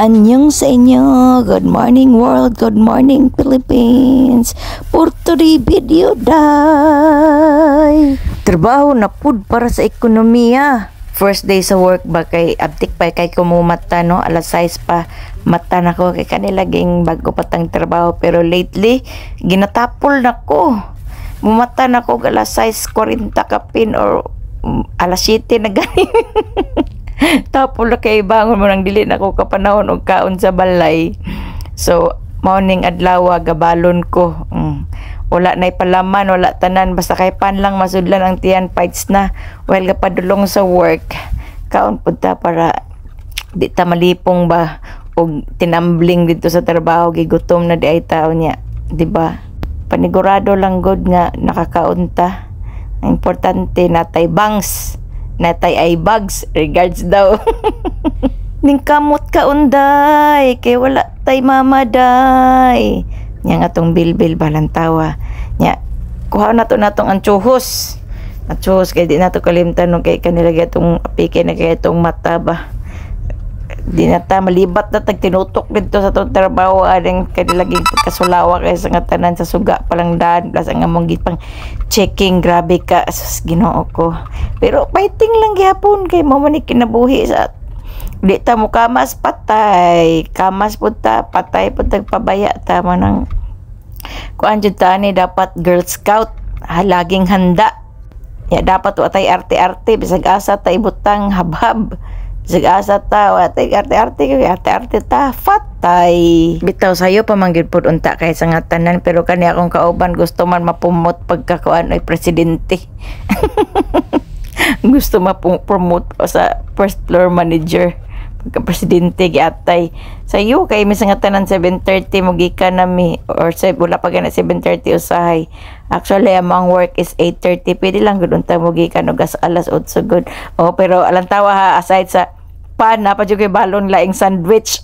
Anyong sa inyo. Good morning world. Good morning Philippines. For today video day. Trabaho na pud para sa ekonomiya. First day sa work ba kay abtik pa kay kumumata no. Alas 6 pa mata na ko kay kanilaging bago patang trabaho. Pero lately ginatapol na ko. Mumata na ko alas 6:40 kapin or alas 7 na gani. Tapos na kay bangon mo nang dili na ko kapanahon og kaon sa balay. So morning adlaw gabalon ko. Wala na palaman, wala tanan, basta kay pan lang masudlan ang tiyan fights na. Well gapadulong sa work. Kaon punta para di ta malipong ba og tinambling dito sa trabaho gigutom na di ay tao niya, di ba? Panigurado lang good nga nakakaon ta. Ang importante natay bangs. Natay ay bags, regards daw. Ning kamot ka unday, kay wala tay mamaday. Nya nga tong bilbil balantawa. Nya kuha na to natong anchuhos. Anchuhos kay di na to kalimtan no kay kanila gatong apike na kay itong mata ba. Di na ta malibat na tag tinutok dito sa tong trabaho ading kanilaging pagkasulawa kay sa nga tanan sa suga palang daan plus ang among gipang checking. Grabe ka sus Ginoo ko. Pero fighting lang gyapon kay mao man ni kinabuhi sa di ta mo kamas patay. Kamas pud ta patay pud tag pabaya ta manang kuan jud ta ni dapat Girl Scout laging handa. Ya dapat watay arte-arte bisag asa ta ibutang habhab. Bisag asa ta watay arte-arte kay arte-arte ta fatay. Bitaw sayo pamanggid pud unta kay sa nga tanan pero kani akong kauban gusto man mapumot pagkakuan ay presidente. Gusto ma-promote sa first floor manager pagka-presidente giatay sayo kay misang nga tanan 7:30 mo gikan nami or wala pa gana 7:30 usahay. Actually among work is 8:30 pwede lang gud unta mo gikan og alas 8 good. Oh pero alantawa ha aside sa pan na pa jud kay balon laing sandwich.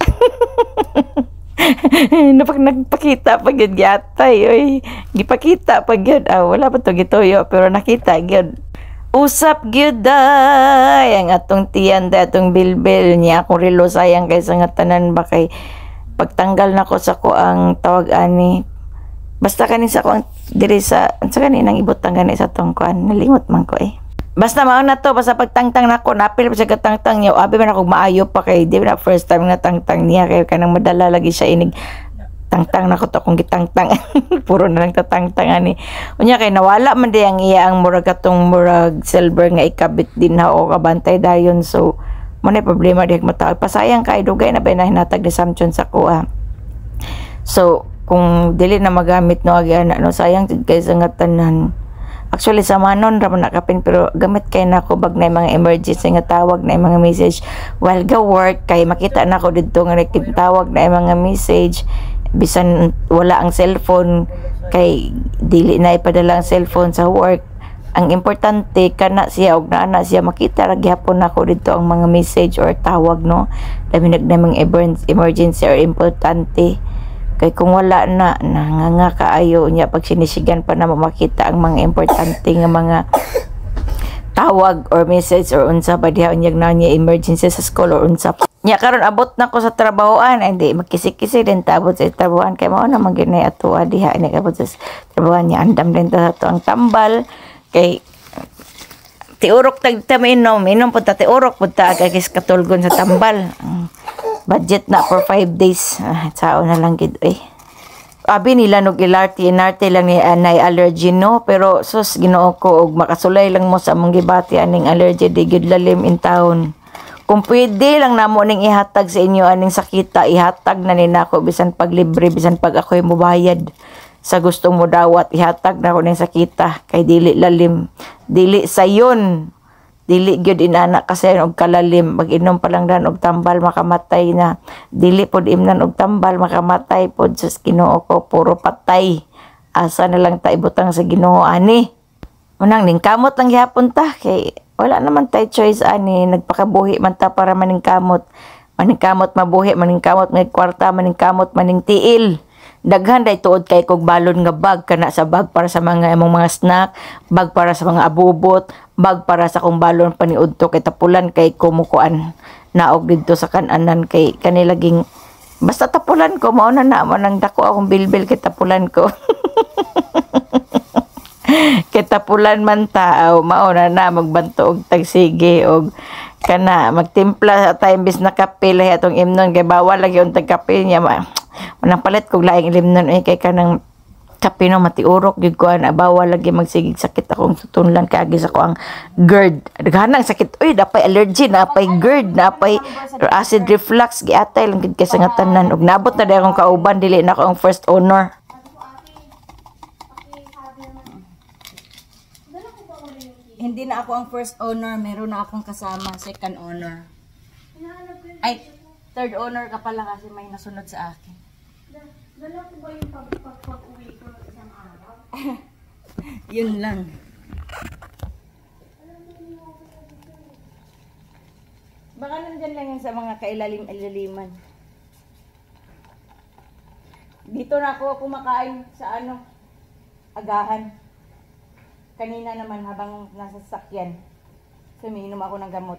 Nagpakita pa gyud giatay oy gipakita pa gyud wala pa to gituyo pero nakita gyud. Usap gyud day ang atong tiyan day atong bilbil niya akong relo sayang kay sa nga tanan ba kay pagtanggal nako sa ko ang tawag ani basta kani sa ko ang diri sa kaninang ibutang gani sa tong kuan nalimot man ko basta mao na to basta pagtangtang nako napil pa siya katangtang niya abi man ako maayo pa kay di na first time nga tangtang niya kay kanang madala lagi siya inig tangtang na ko to kung gitangtang. Puro na lang tatangtang ani. Unya kay nawala man di ang iya ang murag katong murag silver nga ikabit din na o kabantay dayon so mo na problema di mataog pasayang kay dugay na ba na hinatag ni Samson sa kuha. So kung dili na magamit no agana no sayang kay sa nga tanan. Actually sa manon ra man nakapin pero gamit kay nako bag na mga emergency nga tawag na mga message while go work kay makita nako didto nga nakitawag na mga message bisan wala ang cellphone kay dili na ipadala ang cellphone sa work. Ang importante kana siya og naa siya makita ra gyapon nako dito ang mga message or tawag no labi nagdamang emergency or importante kay kung wala na nanganga kaayo niya pag sinisigan pa na makita ang mga importante nga mga tawag or message or unsa pa diha unyag na niya emergency sa school or unsa nya karon abot na ko sa trabahoan hindi magkisi-kisi din tabot sa trabahoan kay mao na man ginay ato diha ni abot sa trabahoan niya andam din ta ato ang tambal kay tiurok tag taminom inom pud ta tiurok pud ta kay katulgon sa tambal. Budget na for 5 days sao na lang gid abi nila nog ilarte lang ni anay allergy no pero sus Ginoo ko og makasulay lang mo sa among gibati aning allergy di gid lalim in town. Kung pwede lang namo ning ihatag sa inyo aning sakita ihatag na ni nako bisan pag libre bisan pag ako'y mobayad sa gustong mo dawat ihatag na ko ning sakita kay dili lalim dili sayon dili gyud inana kasi og kalalim mag-inom pa lang dan og tambal makamatay na dili pod imnan og tambal makamatay pod sa Ginoo ko puro patay asa na lang ta ibutang sa Ginoo ani unang ning kamot lang gyapon ta kay wala naman tay choice ani nagpakabuhi man ta para maningkamot mabuhi maningkamot may kwarta maningkamot maning tiil daghan day tuod kay kog balon nga bag kana sa bag para sa mga imong mga snack bag para sa mga abubot bag para sa kong balon paniudto kay tapulan kay kumukuan naog dito sa kananan kay kanilaging basta tapulan ko mao na nang dako akong bilbil kay tapulan ko. Kay tapulan man tao mao na magbanto og tagsige og kana magtimpla sa time bis na kape lahi atong imnon kay bawal lagi yung tagkape niya manang palit kog laing limnon kay kanang kape no matiurok gyud ko na bawal lagi magsigig sakit akong sutunlan kay agi sa ko ang GERD daghanang sakit oy napay allergy napay GERD napay acid reflux giatay lang gid kay sa ngatanan ug nabot na day akong kauban dili na ako ang first owner. Hindi na ako ang first owner, meron na akong kasama, second owner. Ay, third owner ka pala kasi may nasunod sa akin. Dala ko ba yung pag-uwi ko isang araw? Yun lang. Baka nandyan lang yan sa mga kailalim-ilaliman. Dito na ako kumakain sa agahan. Kanina naman habang nasa sasakyan, umiinom ako ng gamot.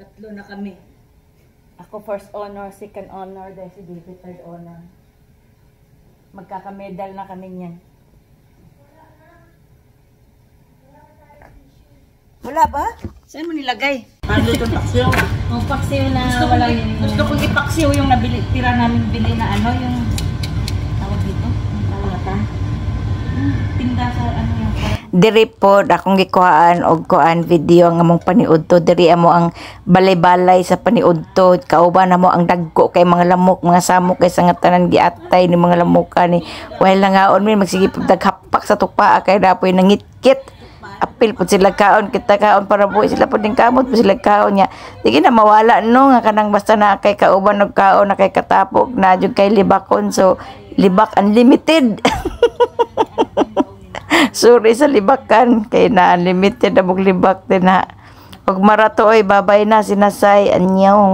Tatlo na kami. Ako first honor, second honor, dahil si David third honor. Magkakamedal na kami niyan. Wala ba? Saan mo nilagay? Ano itong paksiw? Ang paksiw na wala yun. Gusto kong ipaksiw yung tira namin bili na yung tawag dito? Tinda sa yung diri po akong gikuhaan og kuan video nga mong paniud to diri amo ang balay-balay sa paniud to kauban namo ang dagko kay mga lamok mga samok kay sa ngatanan giatay ni mga lamuka ni while langaon mi magsigip daghapak sa tukpa kay dapoy nangitkit apil po sila kaon kita kaon para buhi sila po din kamot po sila kaon niya di na mawala no nga kanang basta na kay kauban og kaon na kay katapok na jud kay libakon so libak unlimited. Sorry sa libakan kay na unlimited na libak din na pag maratoy babay na sinasay anyong